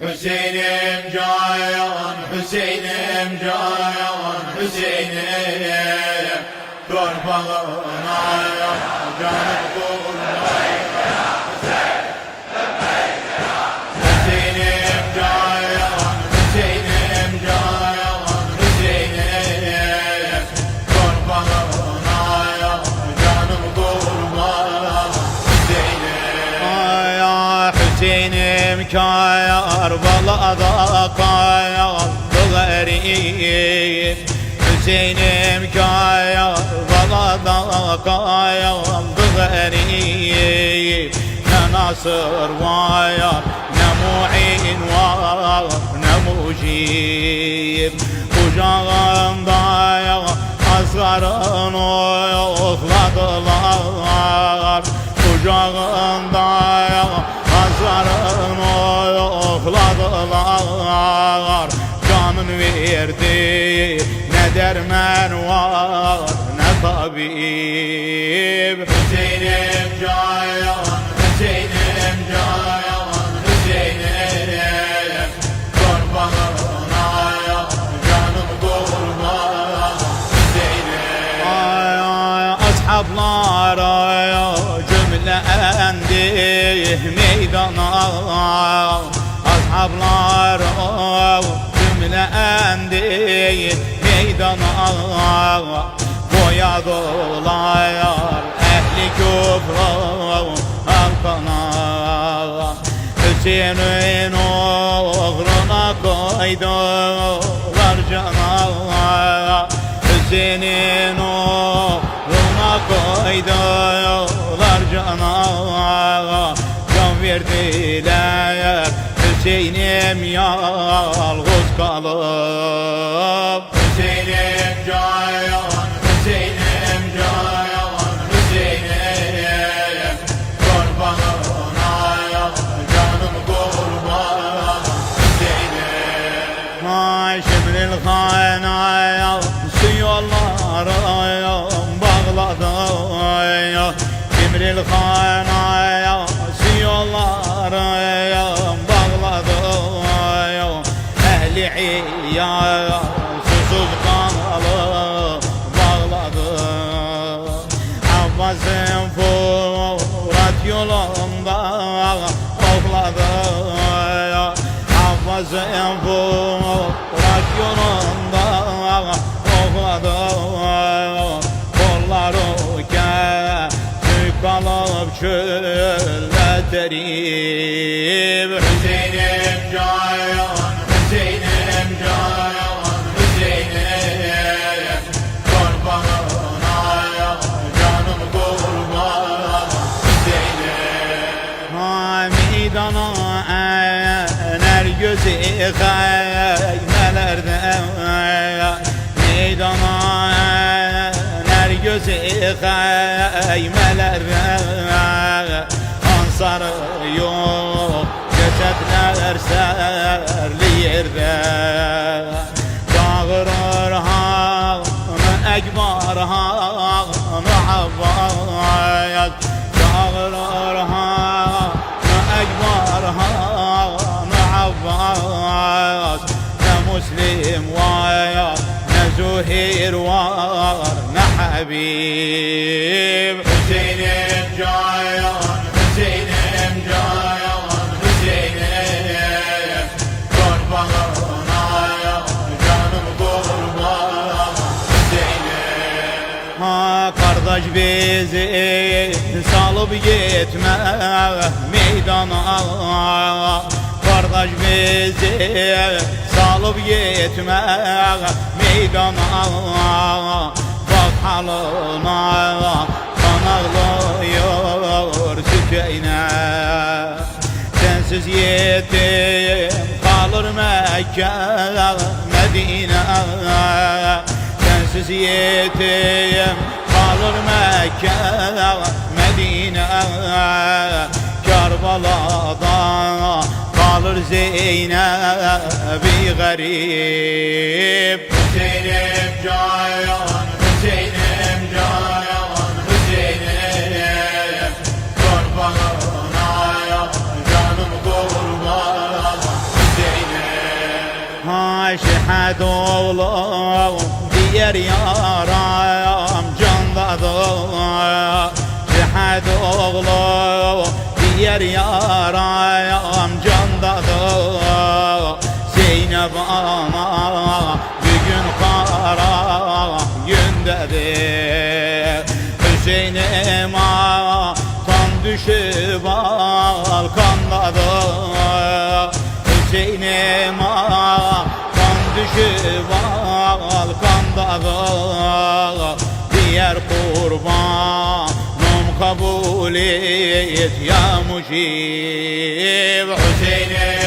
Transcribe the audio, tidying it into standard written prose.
Hüseyin'im cayan, Hüseyin'im cayan, Hüseyin'im torpağına canım kurban. Hüseyin'im cayan, Hüseyin'im cayan, Hüseyin'im torpağına canım kurban. Hüseyin'im kayar balada kayar garip. Hüseyin'im kayar balada kayar garip. Ne nasır var ne mu'in var ne mucib. Kucağımda asgarın okladılar. Kucağımda asgarın okladılar. Canın verdi ne derman var ne tabip. Hüseyin'im cayan, Hüseyin'im cayan, Hüseyin'im torpağına canım kurban. Hüseyin'im ashablara cümlendi meydana. Ashablar cümlendi meydana. Boyadılar ehli küfrü halkana. Hüseyin'in oğluna koydular cana. Hüseyin'in oğluna koydular cana. Can verdiler Hüseyin'im yalnız kalıp. Hüseyin'im cayan, Hüseyin'im cayan, Hüseyin'im torpağına canım kurban. Hüseyin'im Şimril Han'a su yolları bağladı. Şimril Han'a su yolları bağladı. Ehli iyar susuz kalıp bağladı. Abbas'ın Fırat yolunda okladı. Abbas'ın Fırat yolunda okladı. Kolları kesik kalıp çölde terip. Hüseyin'im cayan, Hüseyin'im cayan, Hüseyin'im torpağına canım kurban. Hüseyin'im meydana ener gözü kaymelerde. Meydana ener gözü kaymelerde. Ansarı yok cesetler serli yerde. Çağırır hanı Ekber hanı Abbas. Çağırır hanı Ekber hanı Abbas. Ne Müslim var ne Züheyr var ne Habib. Hüseyin'im cayan, Hüseyin'im cayan, Hüseyin'im torpağına canım kurban. Hüseyin'im kardeş bizi salıp gitme meydana. Kardeş bizi salıp gitme meydana. Bak halına kan ağlıyor Sükeyne. Sensiz yetim kalır Mekke Medine. Sensiz yetim kalır Mekke Medine. Kerbala'da kalır Zeynep'i garip. Hüseyin'im cayan, Hüseyin'im cayan, Hüseyin'im torpağına canım kurban. şehad oğlum diğer yaram candadır. Şehad oğlum diğer yaram candadır. Zeynep ana bugün kara gündedir. Hüseyin'im kan düşüp alkandadır. Hüseyin'im kan düşüp alkandadır. Diğer kurbanım kabul et ya Mujib. Hüseyin'im